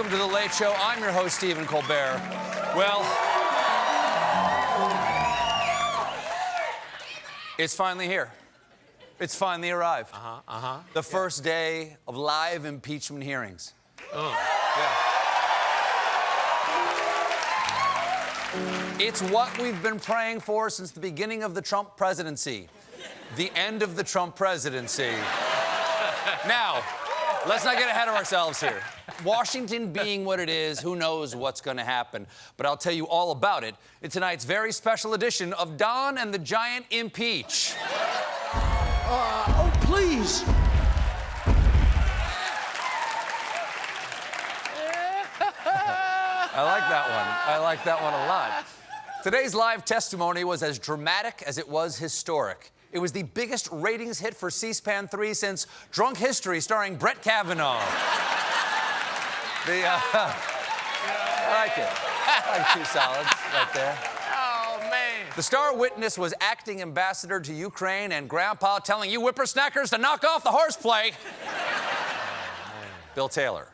Welcome to The Late Show. I'm your host, Stephen Colbert. Well, it's finally here. It's finally arrived. The first day of live impeachment hearings. It's what we've been praying for since the beginning of the Trump presidency. The end of the Trump presidency. Now, let's not get ahead of ourselves here. Washington being what it is, who knows what's going to happen. But I'll tell you all about it in tonight's very special edition of Don and the Giant Impeach. Oh, please. I like that one. I like that one a lot. Today's live testimony was as dramatic as it was historic. It was the biggest ratings hit for C-SPAN 3 since Drunk History starring Brett Kavanaugh. I like it. I like 2 solids right there. Oh, man. The star witness was acting ambassador to Ukraine and Grandpa telling you whippersnackers to knock off the horseplay. Bill Taylor.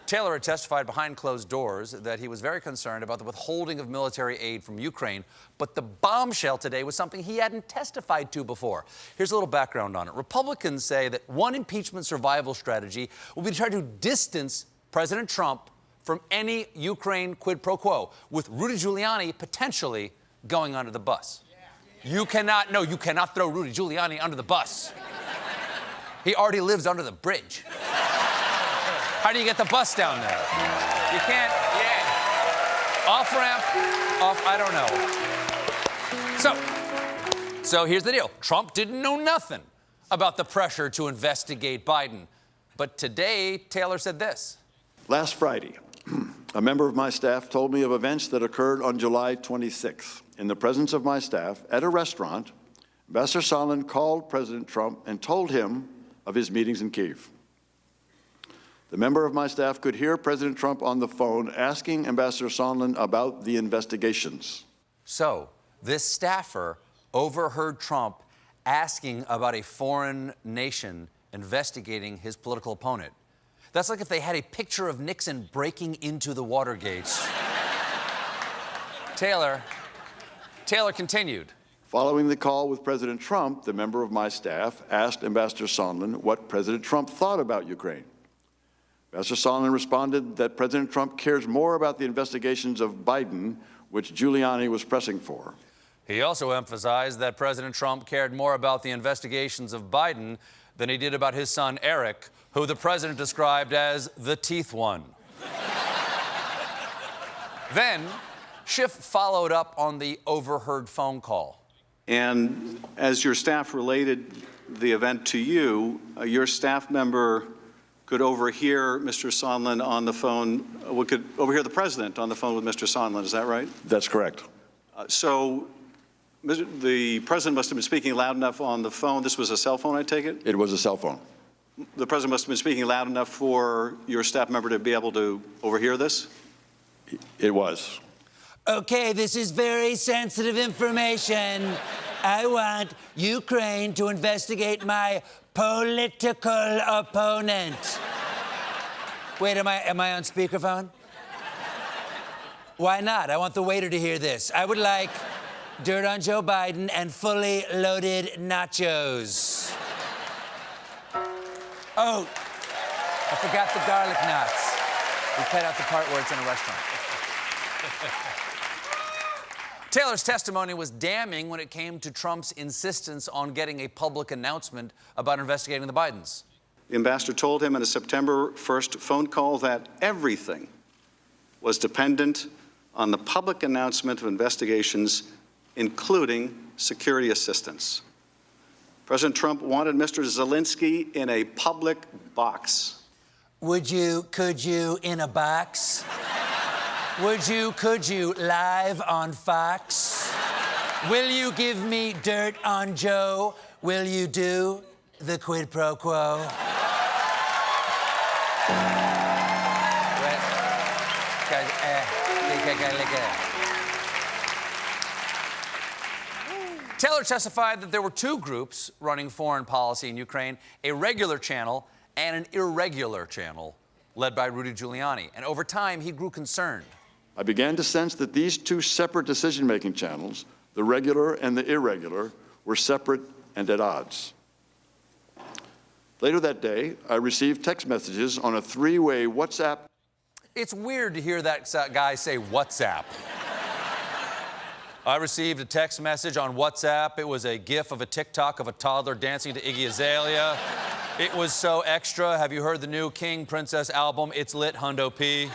Taylor had testified behind closed doors that he was very concerned about the withholding of military aid from Ukraine, but the bombshell today was something he hadn't testified to before. Here's a little background on it. Republicans say that one impeachment survival strategy will be to try to distance President Trump from any Ukraine quid pro quo, with Rudy Giuliani potentially going under the bus. You cannot throw Rudy Giuliani under the bus. He already lives under the bridge. How do you get the bus down there? You can't, Off-ramp, I don't know. So here's the deal. Trump didn't know nothing about the pressure to investigate Biden. But today, Taylor said this. Last Friday, a member of my staff told me of events that occurred on July 26th. In the presence of my staff, at a restaurant, Ambassador Sondland called President Trump and told him of his meetings in Kyiv. The member of my staff could hear President Trump on the phone asking Ambassador Sondland about the investigations. So, this staffer overheard Trump asking about a foreign nation investigating his political opponent. That's like if they had a picture of Nixon breaking into the Watergates. Taylor continued. Following the call with President Trump, the member of my staff asked Ambassador Sondland what President Trump thought about Ukraine. Ambassador Sondland responded that President Trump cares more about the investigations of Biden, which Giuliani was pressing for. He also emphasized that President Trump cared more about the investigations of Biden than he did about his son, Eric, who the president described as the teeth one. Then, Schiff followed up on the overheard phone call. And as your staff related the event to you, your staff member could overhear Mr. Sondland on the phone, could overhear the president on the phone with Mr. Sondland, is that right? That's correct. So the president must have been speaking loud enough on the phone. This was a cell phone, I take it? It was a cell phone. The president must have been speaking loud enough for your staff member to be able to overhear this? It was. Okay, this is very sensitive information. I want Ukraine to investigate my political opponent. Wait, am I on speakerphone? Why not? I want the waiter to hear this. I would like dirt on Joe Biden and fully loaded nachos. Oh, I forgot the garlic knots. We cut out the part where it's in a restaurant. Taylor's testimony was damning when it came to Trump's insistence on getting a public announcement about investigating the Bidens. The ambassador told him in a September 1st phone call that everything was dependent on the public announcement of investigations, including security assistance. President Trump wanted Mr. Zelensky in a public box. Could you, in a box? Could you, live on Fox? Will you give me dirt on Joe? Will you do the quid pro quo? Taylor testified that there were 2 groups running foreign policy in Ukraine, a regular channel and an irregular channel. led by Rudy Giuliani. And over time, he grew concerned. I began to sense that these two separate decision-making channels, the regular and the irregular, were separate and at odds. Later that day, I received text messages on a three-way WhatsApp. It's weird to hear that guy say WhatsApp. I received a text message on WhatsApp. It was a GIF of a TikTok of a toddler dancing to Iggy Azalea. It was so extra. Have you heard the new King Princess album? It's lit, Hundo P.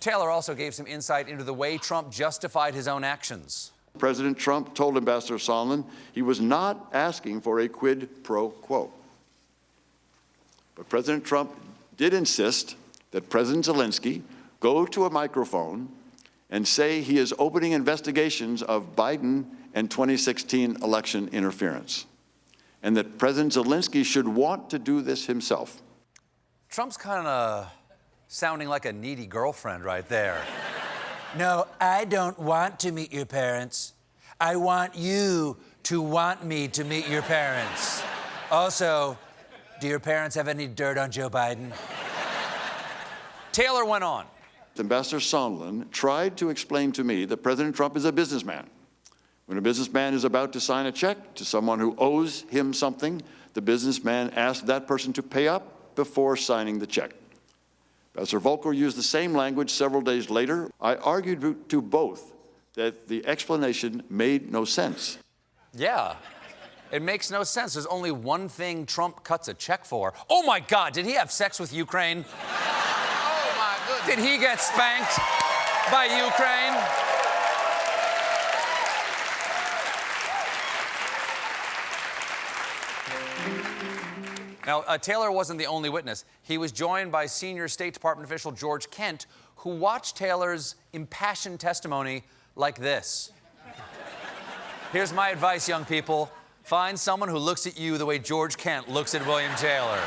Taylor also gave some insight into the way Trump justified his own actions. President Trump told Ambassador Sondland he was not asking for a quid pro quo. But President Trump did insist that President Zelensky go to a microphone and say he is opening investigations of Biden and 2016 election interference, and that President Zelensky should want to do this himself. Trump's kind of sounding like a needy girlfriend right there. No, I don't want to meet your parents. I want you to want me to meet your parents. Also, do your parents have any dirt on Joe Biden? Taylor went on. Ambassador Sondland tried to explain to me that President Trump is a businessman. When a businessman is about to sign a check to someone who owes him something, the businessman asks that person to pay up before signing the check. Ambassador Volker used the same language several days later. I argued to both that the explanation made no sense. Yeah, it makes no sense. There's only one thing Trump cuts a check for. Oh my God, did he have sex with Ukraine? Oh my goodness. Did he get spanked by Ukraine? Now, Taylor wasn't the only witness. He was joined by senior State Department official George Kent, who watched Taylor's impassioned testimony like this. Here's my advice, young people. Find someone who looks at you the way George Kent looks at William Taylor.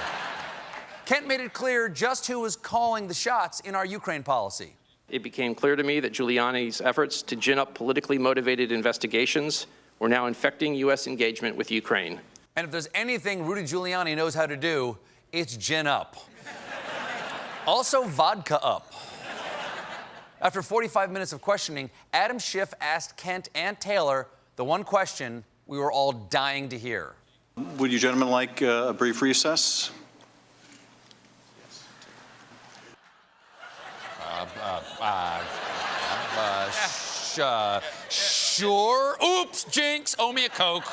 Kent made it clear just who was calling the shots in our Ukraine policy. It became clear to me that Giuliani's efforts to gin up politically motivated investigations were now infecting U.S. engagement with Ukraine. And if there's anything Rudy Giuliani knows how to do, it's gin up. Also, vodka up. After 45 minutes of questioning, Adam Schiff asked Kent and Taylor the one question we were all dying to hear. Would you gentlemen like a brief recess? Sure. Oops, jinx, owe me a Coke.